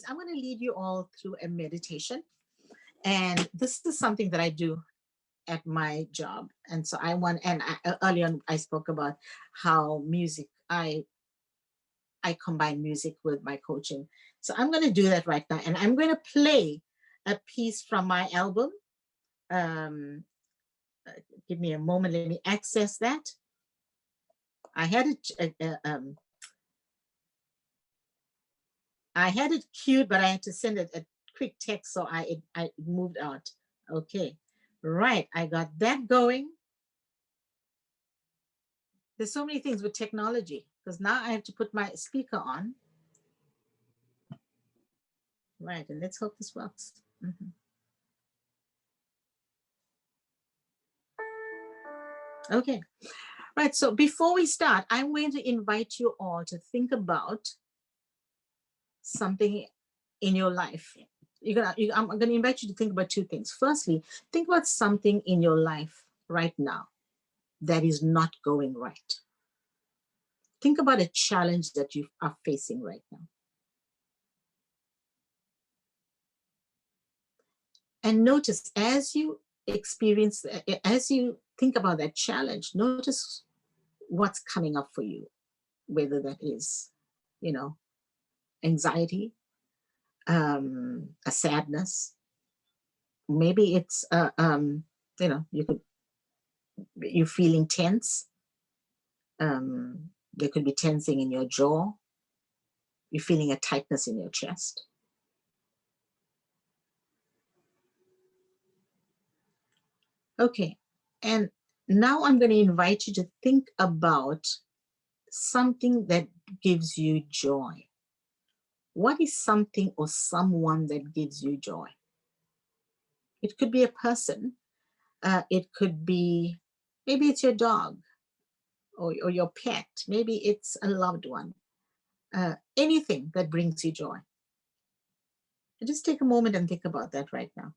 I'm going to lead you all through a meditation. And this is something that I do at my job. And so earlier on, I spoke about how music, I combine music with my coaching. So I'm going to do that right now. And I'm going to play a piece from my album. Give me a moment. Let me access that. I had it queued, but I had to send it a quick text, so I moved out. Okay, right. I got that going. There's so many things with technology, because now I have to put my speaker on. Right, and let's hope this works. Okay, right. So before we start, I'm going to invite you all to think about something in your life. I'm going to invite you to think about two things. Firstly, think about something in your life right now that is not going right. Think about a challenge that you are facing right now. And notice as you think about that challenge, notice what's coming up for you, whether that is, anxiety, a sadness. Maybe it's, you're feeling tense. There could be tensing in your jaw. You're feeling a tightness in your chest. Okay, and now I'm going to invite you to think about something that gives you joy. What is something or someone that gives you joy? It could be a person. It could be, maybe it's your dog or your pet. Maybe it's a loved one. Anything that brings you joy. Just take a moment and think about that right now.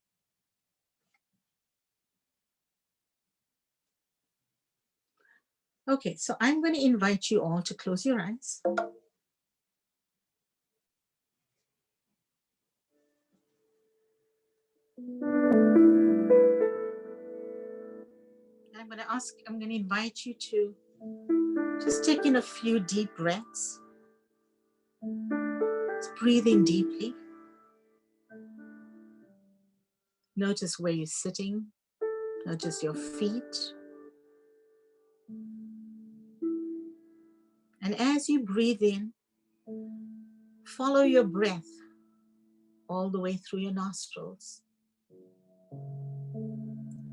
Okay, so I'm going to invite you all to close your eyes. I'm going to invite you to just take in a few deep breaths. Just breathe in deeply. Notice where you're sitting. Notice your feet. And as you breathe in, follow your breath all the way through your nostrils.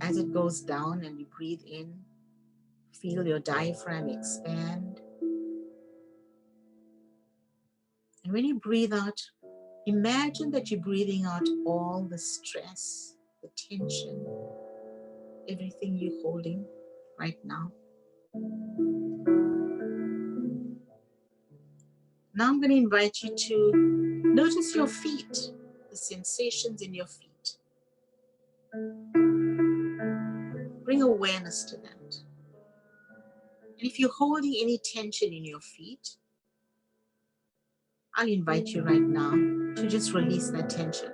As it goes down and you breathe in, feel your diaphragm expand. And when you breathe out, imagine that you're breathing out all the stress, the tension, everything you're holding right now. Now I'm going to invite you to notice your feet, the sensations in your feet. Bring awareness to that. And if you're holding any tension in your feet, I'll invite you right now to just release that tension.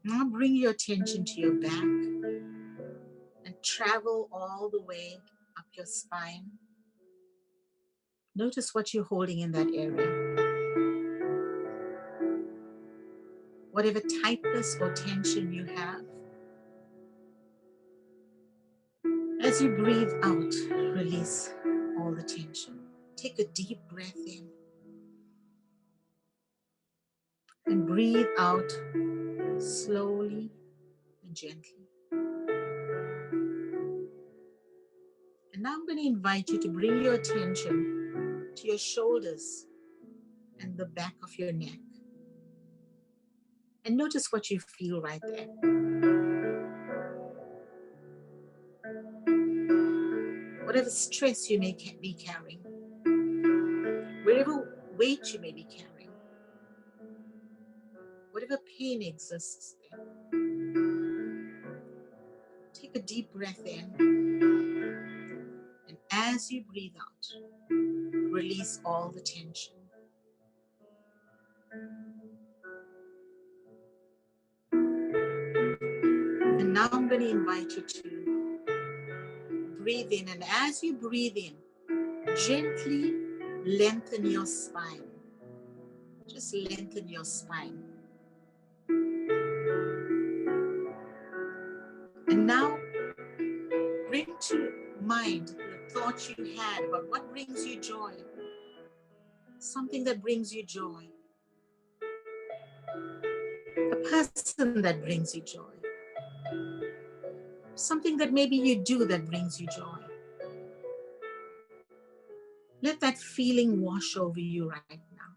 Now bring your attention to your back and travel all the way up your spine. Notice what you're holding in that area. Whatever tightness or tension you have, as you breathe out, release all the tension. Take a deep breath in and breathe out slowly and gently. And now I'm going to invite you to bring your attention to your shoulders and the back of your neck. And notice what you feel right there. Whatever stress you may be carrying, whatever weight you may be carrying, whatever pain exists there. Take a deep breath in, and as you breathe out, release all the tension. And now I'm going to invite you to breathe in. And as you breathe in, gently lengthen your spine. Just lengthen your spine. And now bring to mind the thoughts you had about what brings you joy. Something that brings you joy. A person that brings you joy. Something that maybe you do that brings you joy. Let that feeling wash over you right now.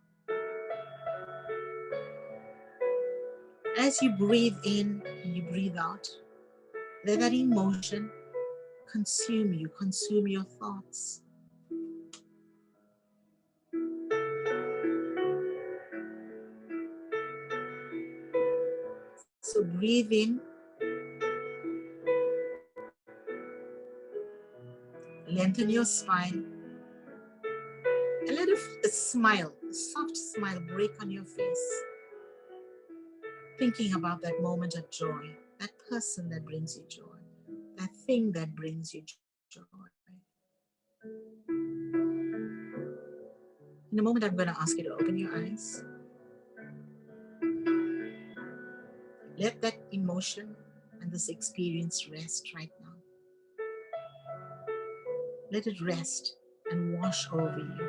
As you breathe in and you breathe out, let that emotion consume you, consume your thoughts. So breathe in, lengthen your spine, and let a smile, a soft smile break on your face. Thinking about that moment of joy, that person that brings you joy, that thing that brings you joy. In a moment, I'm going to ask you to open your eyes. Let that emotion and this experience rest right now. Let it rest and wash over you.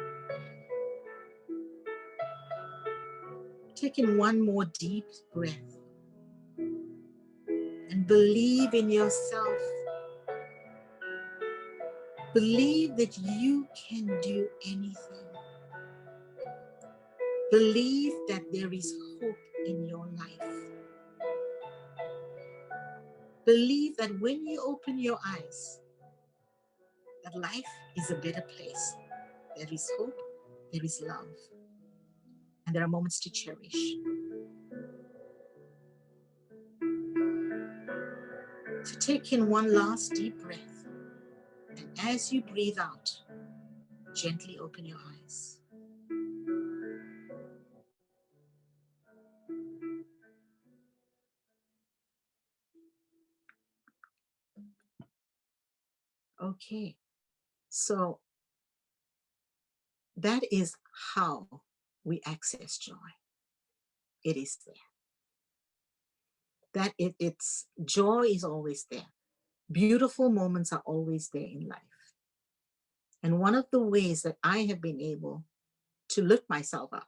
Take in one more deep breath and believe in yourself. Believe that you can do anything. Believe that there is hope in your life. Believe that when you open your eyes, that life is a better place. There is hope, there is love, and there are moments to cherish. So take in one last deep breath, and as you breathe out, gently open your eyes. Okay, so that is how we access joy. It is there. It's joy is always there. Beautiful moments are always there in life. And one of the ways that I have been able to lift myself up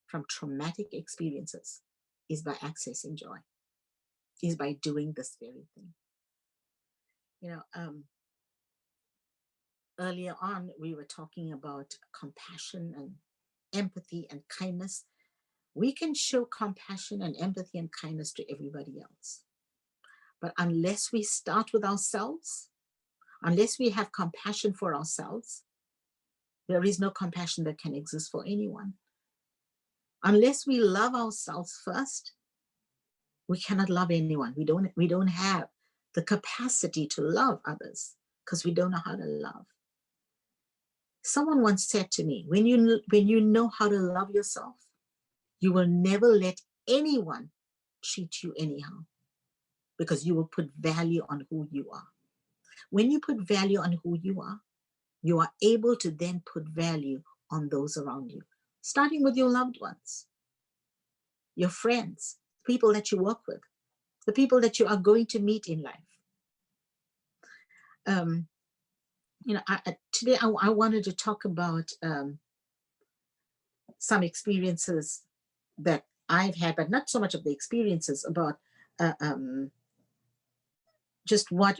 from traumatic experiences is by accessing joy, is by doing this very thing. Earlier on, we were talking about compassion and empathy and kindness. We can show compassion and empathy and kindness to everybody else. But unless we start with ourselves, unless we have compassion for ourselves, there is no compassion that can exist for anyone. Unless we love ourselves first, we cannot love anyone. We don't have the capacity to love others because we don't know how to love. Someone once said to me, when you know how to love yourself, you will never let anyone treat you anyhow because you will put value on who you are. When you put value on who you are able to then put value on those around you, starting with your loved ones, your friends, people that you work with, the people that you are going to meet in life. Today I wanted to talk about some experiences that I've had, but not so much of the experiences, about just what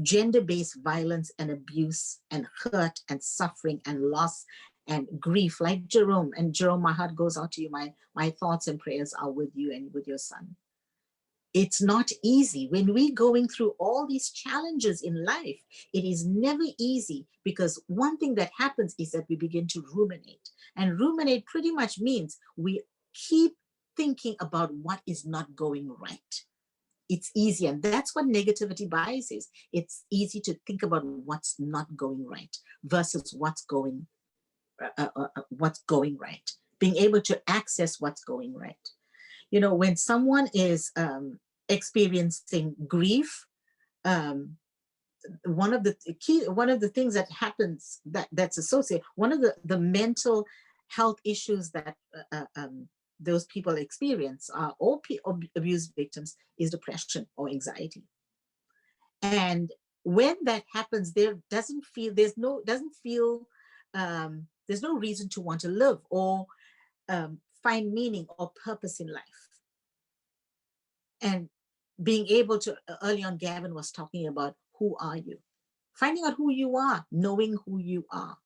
gender-based violence and abuse and hurt and suffering and loss and grief, like Jerome. And Jerome, my heart goes out to you. My thoughts and prayers are with you and with your son. It's not easy. When we're going through all these challenges in life, it is never easy, because one thing that happens is that we begin to ruminate. And ruminate pretty much means we keep thinking about what is not going right. It's easy, and that's what negativity bias is. It's easy to think about what's not going right versus what's going what's going right, being able to access what's going right. You know, when someone is experiencing grief, um, one of the things that happens that's associated, one of the mental health issues that those people experience, all abuse victims, is depression or anxiety. And when that happens, there's no reason to want to live or find meaning or purpose in life. And being able to, early on, Gavin was talking about, who are you? Finding out who you are, knowing who you are,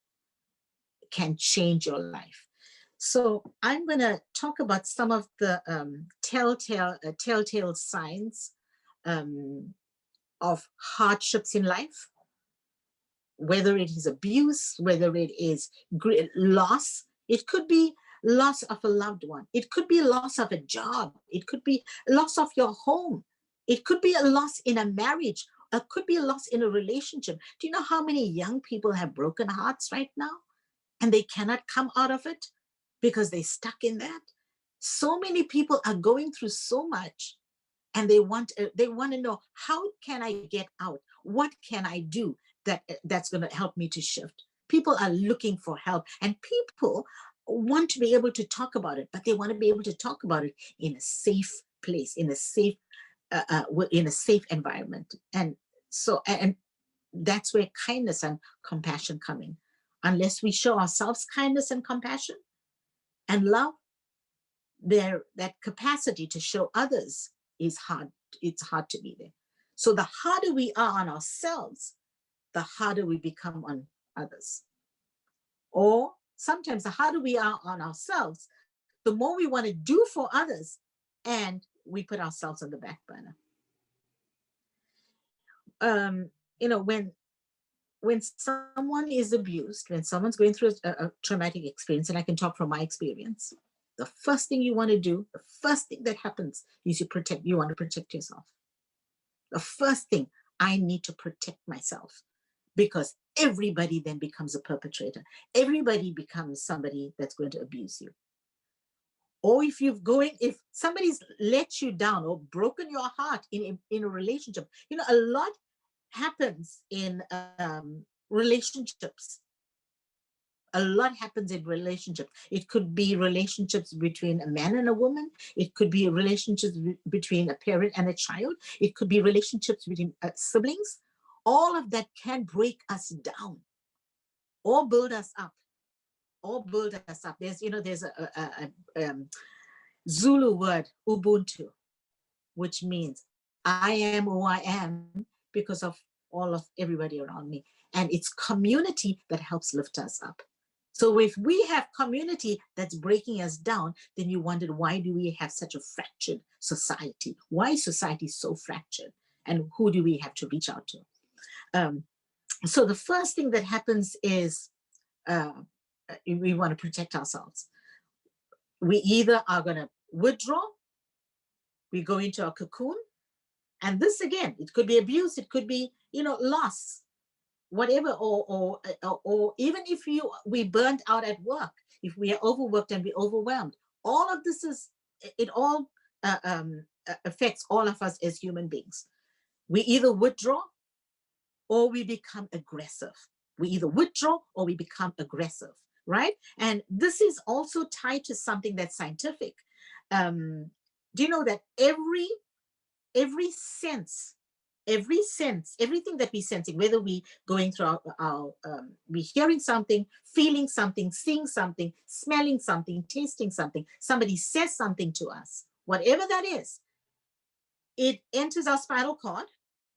can change your life. So I'm going to talk about some of the telltale signs of hardships in life, whether it is abuse, whether it is loss. It could be loss of a loved one. It could be loss of a job. It could be loss of your home. It could be a loss in a marriage. It could be a loss in a relationship. Do you know how many young people have broken hearts right now? And they cannot come out of it because they're stuck in that. So many people are going through so much, and they want to know, how can I get out? What can I do that's going to help me to shift? People are looking for help, and people want to be able to talk about it, but they want to be able to talk about it in a safe place, in a safe environment. And so, and that's where kindness and compassion come in. Unless we show ourselves kindness and compassion and love, that capacity to show others is hard. It's hard to be there. So the harder we are on ourselves, the harder we become on others. Or sometimes the harder we are on ourselves, the more we want to do for others, and we put ourselves on the back burner. You know, when someone is abused, when someone's going through a traumatic experience, and I can talk from my experience, the first thing you want to do, the first thing that happens is you want to protect yourself. The first thing, I need to protect myself, because everybody then becomes a perpetrator. Everybody becomes somebody that's going to abuse you. Or if somebody's let you down or broken your heart in a relationship, you know, a lot happens in relationships. A lot happens in relationships. It could be relationships between a man and a woman. It could be relationships between a parent and a child. It could be relationships between siblings. All of that can break us down or build us up. There's a Zulu word, Ubuntu, which means I am who I am because of all of everybody around me. And it's community that helps lift us up. So if we have community that's breaking us down, then you wondered, why do we have such a fractured society? Why is society so fractured? And who do we have to reach out to? So the first thing that happens is we want to protect ourselves. We either are going to withdraw, we go into a cocoon, and this again, it could be abuse, it could be, loss, whatever, or even if we burnt out at work, if we are overworked and we're overwhelmed, all of this affects all of us as human beings. We either withdraw or we become aggressive. We either withdraw or we become aggressive, right? And this is also tied to something that's scientific. Do you know that every sense, everything that we're sensing, whether we going through we hearing something, feeling something, seeing something, smelling something, tasting something, somebody says something to us, whatever that is, it enters our spinal cord.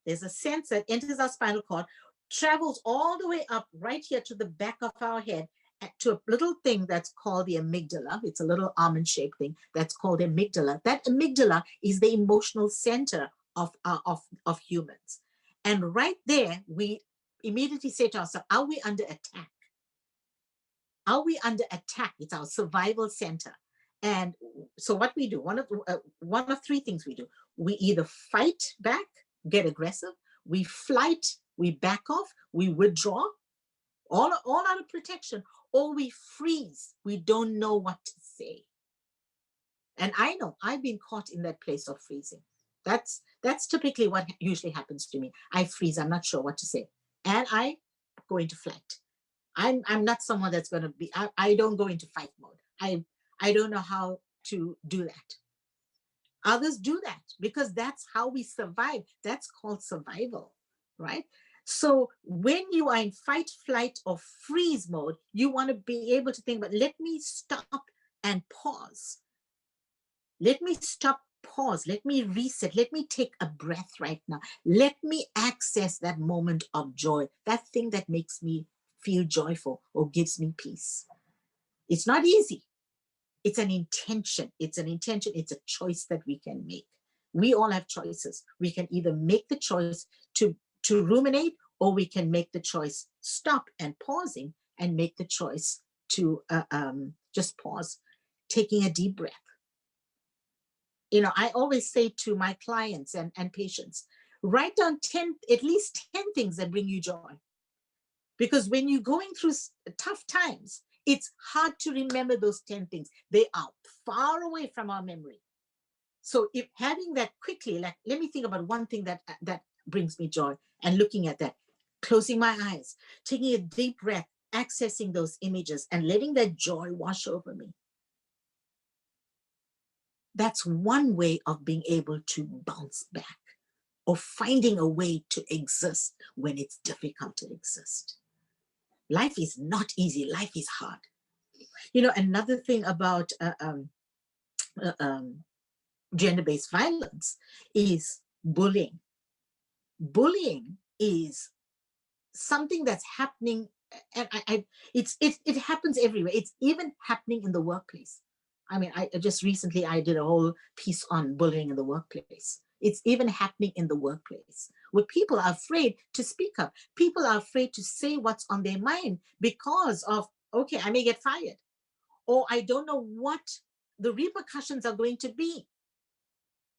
There's a sense that enters our spinal cord, travels all the way up right here to the back of our head, to a little thing that's called the amygdala. It's a little almond-shaped thing that's called the amygdala. That amygdala is the emotional center of humans. And right there, we immediately say to ourselves, are we under attack? Are we under attack? It's our survival center. And so what we do, one of three things we do. We either fight back, get aggressive, we flight, we back off, we withdraw, all out of protection, or we freeze. We don't know what to say. And I know I've been caught in that place of freezing. That's typically what usually happens to me. I freeze. I'm not sure what to say, and I go into flight. I'm not someone that's going to be. I don't go into fight mode. I don't know how to do that. Others do that because that's how we survive. That's called survival, right? So when you are in fight, flight, or freeze mode, you want to be able to think, but let me stop and pause. Let me stop, pause. Let me reset. Let me take a breath right now. Let me access that moment of joy, that thing that makes me feel joyful or gives me peace. It's not easy. It's an intention. It's an intention. It's a choice that we can make. We all have choices. We can either make the choice to ruminate, or we can make the choice, stop and pausing, and make the choice to just pause, taking a deep breath. You know, I always say to my clients and patients, write down 10, at least 10 things that bring you joy. Because when you're going through tough times, it's hard to remember those 10 things. They are far away from our memory. So if having that quickly, like, let me think about one thing that brings me joy, and looking at that, closing my eyes, taking a deep breath, accessing those images and letting that joy wash over me. That's one way of being able to bounce back, or finding a way to exist when it's difficult to exist. Life is not easy. Life is hard. You know, another thing about gender-based violence is bullying. Bullying is something that's happening, and it happens everywhere. It's even happening in the workplace. I mean, I just recently I did a whole piece on bullying in the workplace. It's even happening in the workplace, where people are afraid to speak up. People are afraid to say what's on their mind because of, okay, I may get fired, or I don't know what the repercussions are going to be.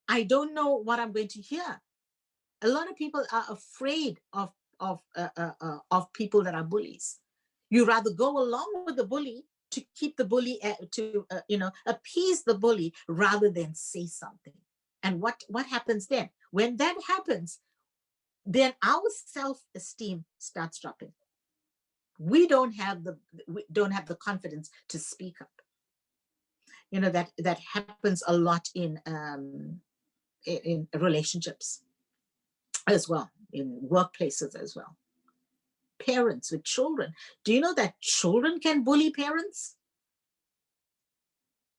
I don't know what I'm going to hear. A lot of people are afraid of people that are bullies. You rather go along with the bully to keep the bully, appease the bully, rather than say something. And what happens then? When that happens, then our self-esteem starts dropping. We don't have the confidence to speak up. You know, that happens a lot in relationships as well, in workplaces as well. Parents with children. Do you know that children can bully parents?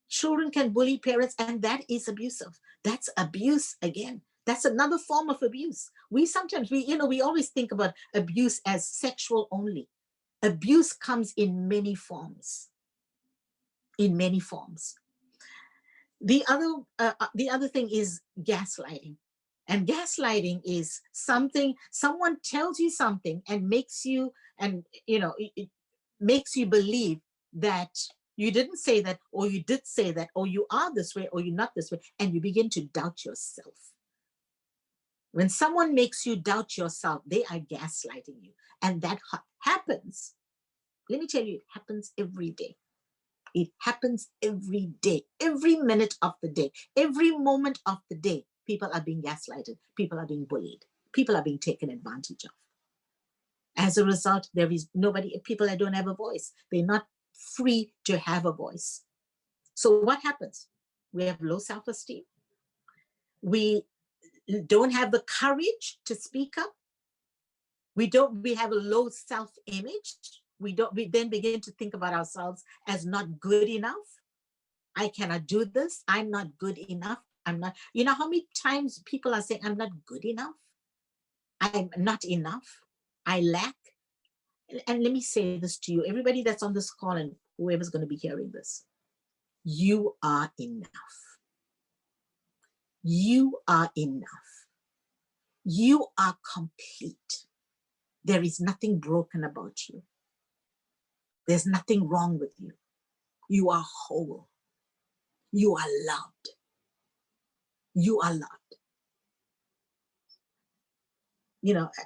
Children can bully parents, and that is abusive. That's abuse again. That's another form of abuse. We sometimes, we always think about abuse as sexual only. Abuse comes in many forms. In many forms. The other thing is gaslighting. And gaslighting is someone tells you something and makes you, and it makes you believe that you didn't say that, or you did say that, or you are this way, or you're not this way, and you begin to doubt yourself. When someone makes you doubt yourself, they are gaslighting you. And that happens. Let me tell you, it happens every day. It happens every day, every minute of the day, every moment of the day. People are being gaslighted. People are being bullied. People are being taken advantage of. As a result, there is nobody, people that don't have a voice. They're not free to have a voice. So what happens? We have low self-esteem. We don't have the courage to speak up. We have a low self-image. We then begin to think about ourselves as not good enough. I cannot do this. I'm not good enough. I'm not, how many times people are saying, I'm not good enough. I'm not enough. I lack. And let me say this to you, everybody that's on this call and whoever's going to be hearing this, you are enough. You are enough. You are complete. There is nothing broken about you. There's nothing wrong with you. You are whole. You are loved. You are loved.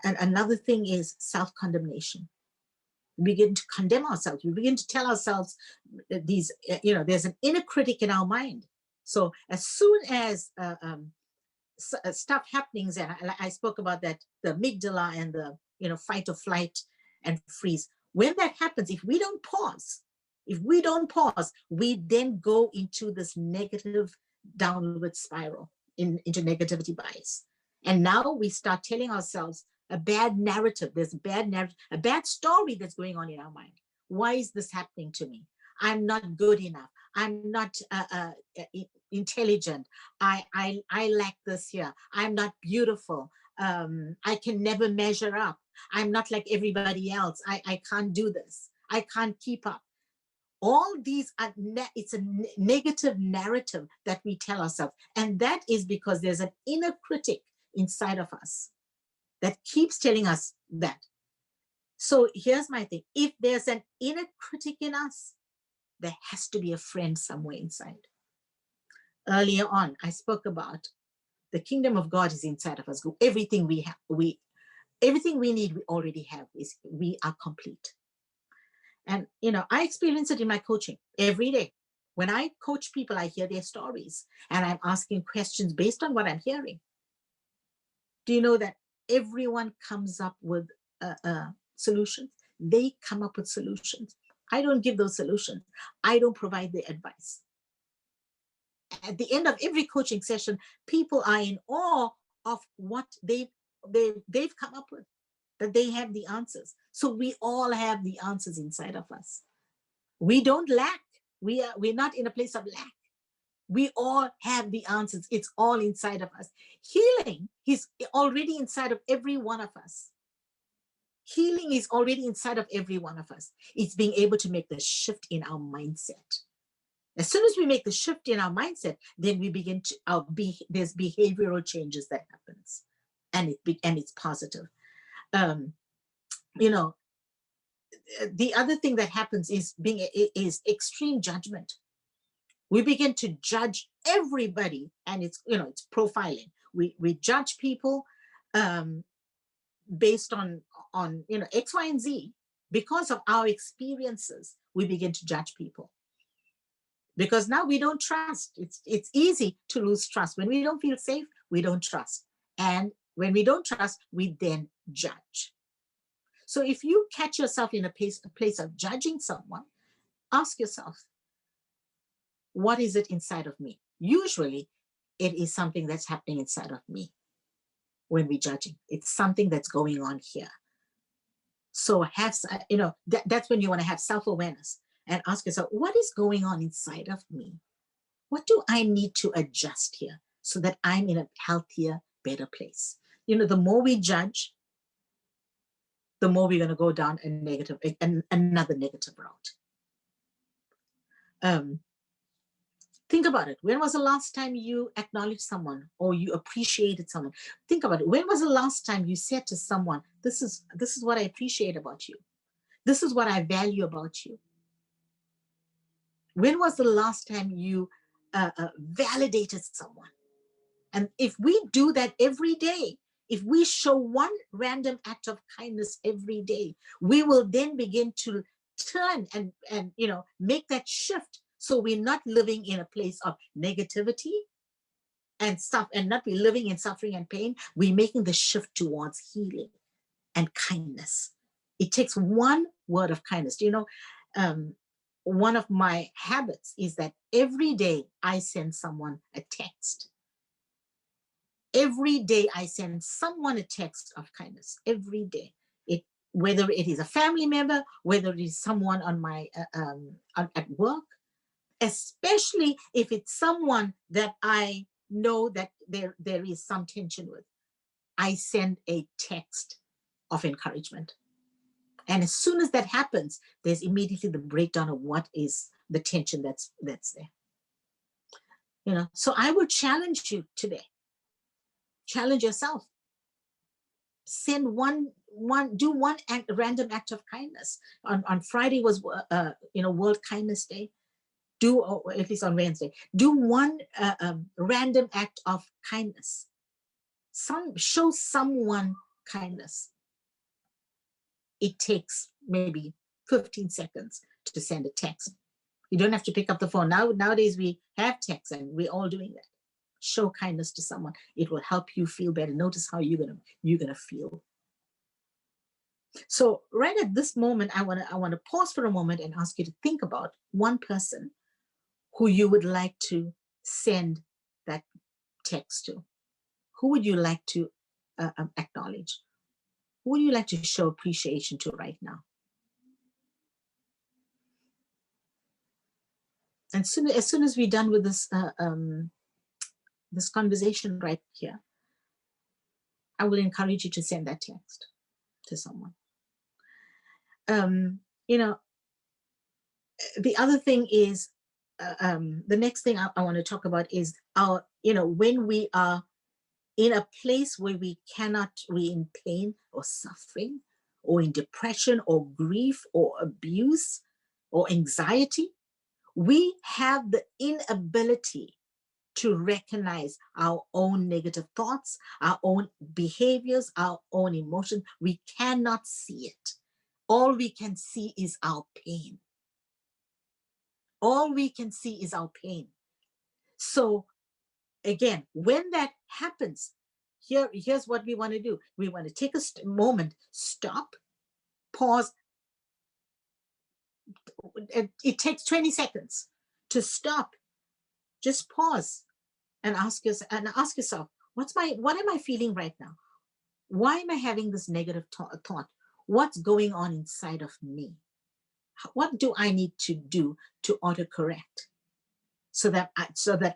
And another thing is self-condemnation. We begin to condemn ourselves. We begin to tell ourselves these, there's an inner critic in our mind. So as soon as stuff happenings, and I spoke about that, the amygdala and the, fight or flight and freeze. When that happens, if we don't pause, we then go into this negative downward spiral, into negativity bias. And now we start telling ourselves a bad narrative. There's a bad narrative, a bad story that's going on in our mind. Why is this happening to me? I'm not good enough. I'm not intelligent. I lack this here. I'm not beautiful. I can never measure up. I'm not like everybody else. I can't do this. I can't keep up. All these are, it's a negative narrative that we tell ourselves. And that is because there's an inner critic inside of us that keeps telling us that. So here's my thing. If there's an inner critic in us, there has to be a friend somewhere inside. Earlier on, I spoke about the kingdom of God is inside of us. Everything we have, everything we need, we already have. We are complete. And, I experience it in my coaching every day. When I coach people, I hear their stories and I'm asking questions based on what I'm hearing. Do you know that everyone comes up with solutions? They come up with solutions. I don't give those solutions. I don't provide the advice. At the end of every coaching session, people are in awe of what they've come up with, that they have the answers. So we all have the answers inside of us. We don't lack. We're not in a place of lack. We all have the answers. It's all inside of us. Healing is already inside of every one of us. Healing is already inside of every one of us. It's being able to make the shift in our mindset. As soon as we make the shift in our mindset, then we begin to there's behavioral changes that happens, and it's positive. The other thing that happens is extreme judgment. We begin to judge everybody, and it's profiling. We judge people based on X, Y, and Z. Because of our experiences, we begin to judge people. Because now we don't trust. It's easy to lose trust. When we don't feel safe, we don't trust. And when we don't trust, we then judge. So if you catch yourself in a place of judging someone, ask yourself, what is it inside of me? Usually, it is something that's happening inside of me when we're judging. It's something that's going on here. So that's when you want to have self-awareness and ask yourself, what is going on inside of me? What do I need to adjust here so that I'm in a healthier, better place? The more we judge, the more we're going to go down another negative route. Think about it. When was the last time you acknowledged someone or you appreciated someone? Think about it. When was the last time you said to someone, this is what I appreciate about you. This is what I value about you. When was the last time you validated someone? And if we do that every day, if we show one random act of kindness every day, we will then begin to turn and make that shift. So we're not living in a place of negativity and stuff, and not be living in suffering and pain. We're making the shift towards healing and kindness. It takes one word of kindness. One of my habits is that every day I send someone a text. Every day I send someone a text of kindness. Every day, whether it is a family member, whether it is someone on my at work, especially if it's someone that I know that there is some tension with, I send a text of encouragement. And as soon as that happens, there's immediately the breakdown of what is the tension that's there. So I would challenge you today. Challenge yourself. Send do one random act of kindness. On Friday was World Kindness Day. Or at least on Wednesday, do one random act of kindness. Show someone kindness. It takes maybe 15 seconds to send a text. You don't have to pick up the phone. Nowadays we have text and we're all doing that. Show kindness to someone. It will help you feel better. Notice how you're gonna feel. So right at this moment, I wanna pause for a moment and ask you to think about one person who you would like to send that text to. Who would you like to acknowledge? Who would you like to show appreciation to right now? And as soon as we're done with this this conversation right here, I will encourage you to send that text to someone. You know, the other thing is, the next thing I want to talk about is our, when we are in a place where we're in pain or suffering or in depression or grief or abuse or anxiety, we have the inability to recognize our own negative thoughts, our own behaviors, our own emotions. We cannot see it. All we can see is our pain. All we can see is our pain. So again, when that happens, here's what we want to do. We want to take a moment, stop, pause. It takes 20 seconds to stop. Just pause and ask yourself, what am I feeling right now? Why am I having this negative thought? What's going on inside of me? What do I need to do to autocorrect so that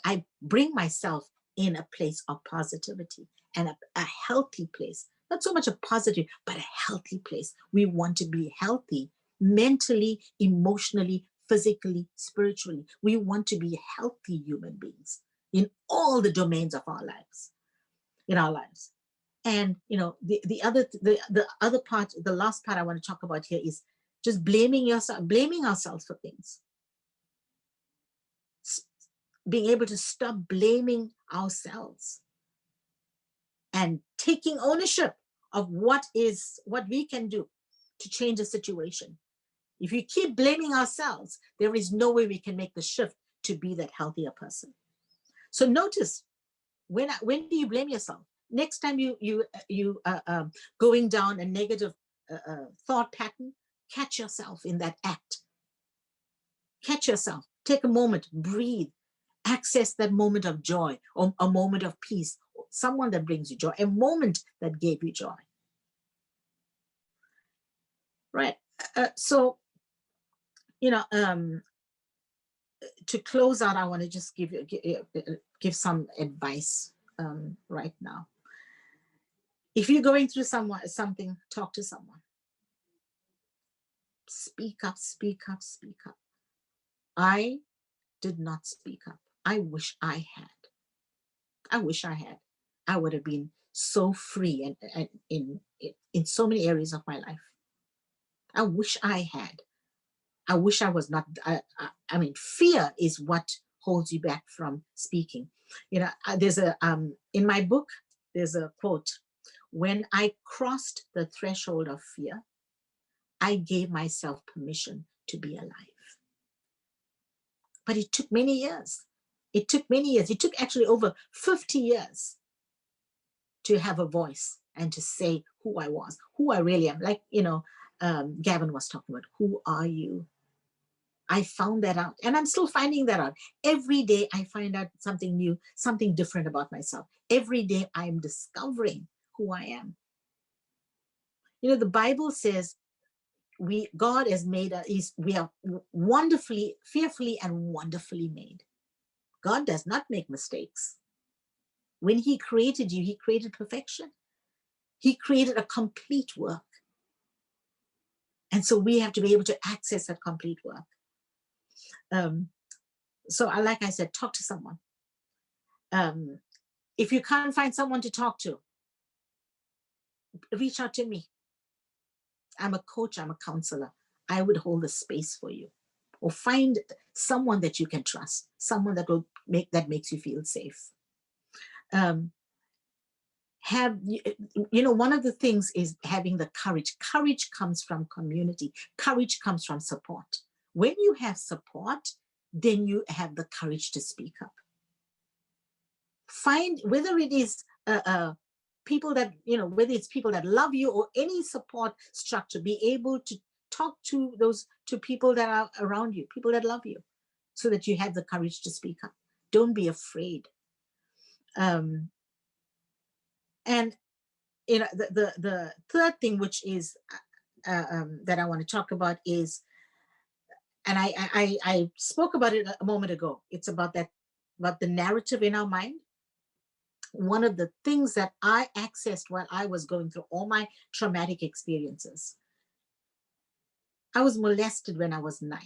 I bring myself in a place of positivity and a healthy place? Not so much a positive, but a healthy place. We want to be healthy mentally, emotionally, physically, spiritually. We want to be healthy human beings in all the domains of our lives, in our lives. And the other part, the last part I want to talk about here is just blaming ourselves for things. Being able to stop blaming ourselves and taking ownership of what we can do to change the situation. If we keep blaming ourselves, there is no way we can make the shift to be that healthier person. So notice, when do you blame yourself? Next time you going down a negative thought pattern, catch yourself in that act. Catch yourself. Take a moment, breathe, access that moment of joy or a moment of peace, someone that brings you joy, a moment that gave you joy. Right. So, to close out, I want to just give some advice right now. If you're going through something, talk to someone. Speak up, speak up, speak up. I did not speak up. I wish I had. I wish I had. I would have been so free and in so many areas of my life. I wish I had. I wish I was not. I mean, fear is what holds you back from speaking. There's in my book, there's a quote: "When I crossed the threshold of fear, I gave myself permission to be alive." But it took many years. It took many years. It took actually over 50 years to have a voice and to say who I was, who I really am. Like, Gavin was talking about, who are you? I found that out, and I'm still finding that out. Every day I find out something new, something different about myself. Every day I'm discovering who I am. The Bible says God has made us, we are wonderfully, fearfully and wonderfully made. God does not make mistakes. When he created you, he created perfection. He created a complete work. And so we have to be able to access that complete work. So like I said, talk to someone. If you can't find someone to talk to, reach out to me. I'm a coach, I'm a counselor. I would hold a space for you. Or find someone that you can trust, someone that makes you feel safe. have, one of the things is having the courage. Courage comes from community. Courage comes from support. When you have support, then you have the courage to speak up. Find, whether it is people that, whether it's people that love you or any support structure, be able to talk to people that are around you, people that love you, so that you have the courage to speak up. Don't be afraid. And the third thing, which is that I want to talk about is, and I spoke about it a moment ago. It's about the narrative in our mind. One of the things that I accessed while I was going through all my traumatic experiences, I was molested when I was 9.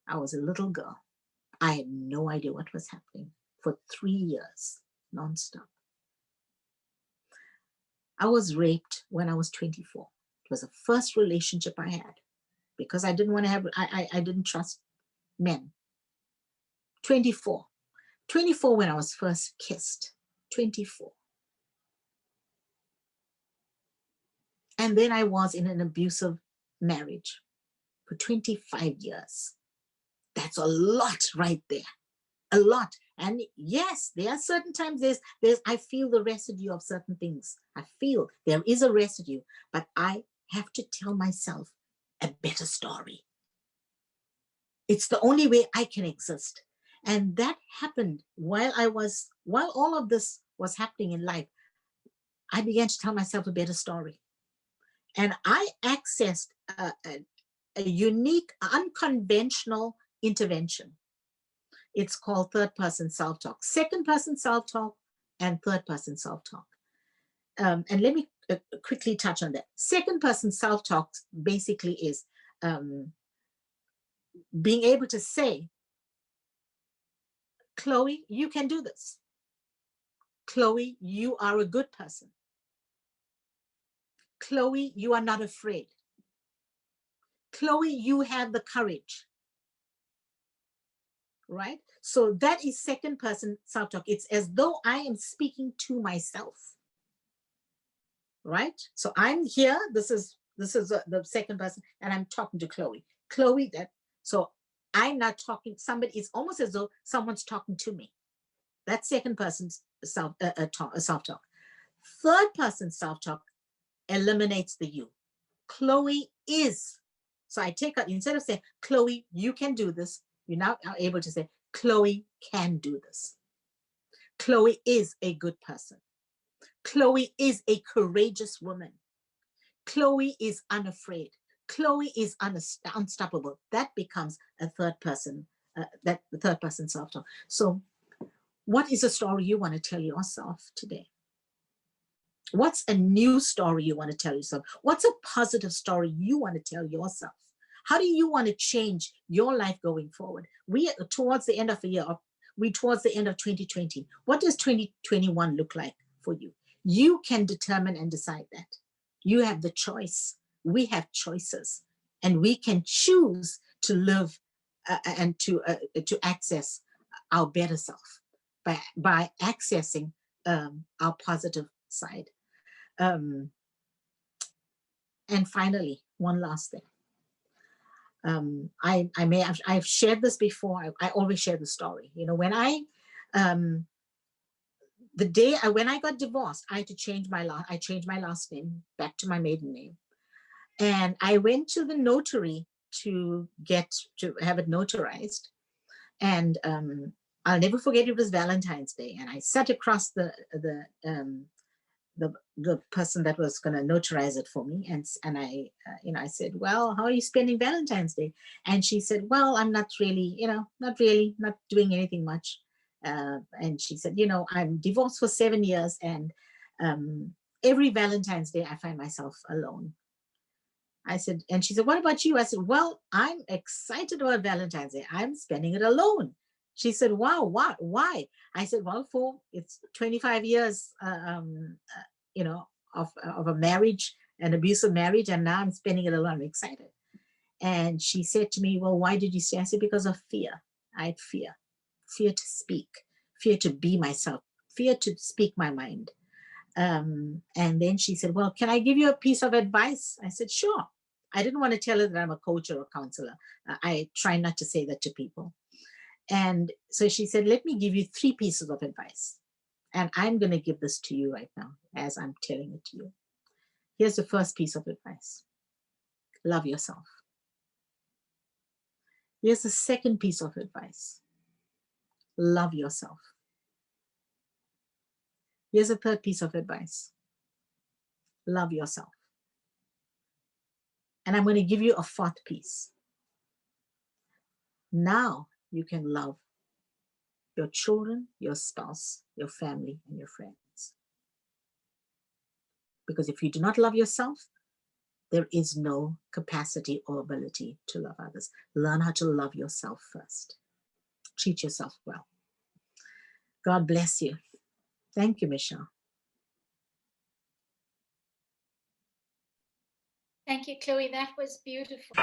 I was a little girl. I had no idea what was happening for 3 years, nonstop. I was raped when I was 24. It was the first relationship I had because I didn't want to have, I didn't trust men. 24 when I was first kissed, 24. And then I was in an abusive marriage for 25 years. That's a lot right there, a lot. And yes, there are certain times I feel the residue of certain things. I feel there is a residue, but I have to tell myself a better story. It's the only way I can exist. And that happened while all of this was happening in life. I began to tell myself a better story. And I accessed a unique, unconventional intervention. It's called third-person self-talk, second-person self-talk, and third-person self-talk. And let me quickly touch on that. Second-person self-talk basically is being able to say, Chloe, you can do this. Chloe, you are a good person. Chloe, you are not afraid. Chloe, you have the courage. Right? So that is second person self-talk. It's as though I am speaking to myself. Right? So I'm here, this is the second person, and I'm talking to Chloe. Chloe, so I'm not talking, it's almost as though someone's talking to me. That's second person self-talk. Third person self-talk eliminates the you. Chloe is. So I take out, instead of saying, Chloe, you can do this, you're now able to say, Chloe can do this. Chloe is a good person. Chloe is a courageous woman. Chloe is unafraid. Chloe is unstoppable. That becomes a third person, the third person self-talk. So what is a story you want to tell yourself today? What's a new story you want to tell yourself? What's a positive story you want to tell yourself? How do you want to change your life going forward? We are towards the end of the year, towards the end of 2020. What does 2021 look like for you? You can determine and decide that. You have the choice. We have choices, and we can choose to live and to access our better self by accessing our positive side. And finally, one last thing. I've shared this before. I always share the story. When when I got divorced, I had to change I changed my last name back to my maiden name. And I went to the notary to have it notarized. And I'll never forget, it was Valentine's Day. And I sat across the person that was going to notarize it for me, and I I said, well, how are you spending Valentine's Day? And she said, well, I'm not really, not doing anything much. And she said, I'm divorced for 7 years, and every Valentine's Day I find myself alone. I said, and she said, what about you? I said, well, I'm excited about Valentine's Day. I'm spending it alone. She said, wow, what? Why? I said, well, it's 25 years, of a marriage, an abusive marriage, and now I'm spending it alone. I'm excited. And she said to me, well, why did you say? I said, because of fear. I had fear to speak, fear to be myself, fear to speak my mind. And then she said, well, can I give you a piece of advice? I said, sure. I didn't want to tell her that I'm a coach or a counselor. I try not to say that to people. And so she said, let me give you 3 pieces of advice. And I'm going to give this to you right now as I'm telling it to you. Here's the first piece of advice. Love yourself. Here's the second piece of advice. Love yourself. Here's a third piece of advice. Love yourself. And I'm going to give you a fourth piece. Now you can love your children, your spouse, your family, and your friends. Because if you do not love yourself, there is no capacity or ability to love others. Learn how to love yourself first. Treat yourself well. God bless you. Thank you, Michelle. Thank you, Chloe. That was beautiful.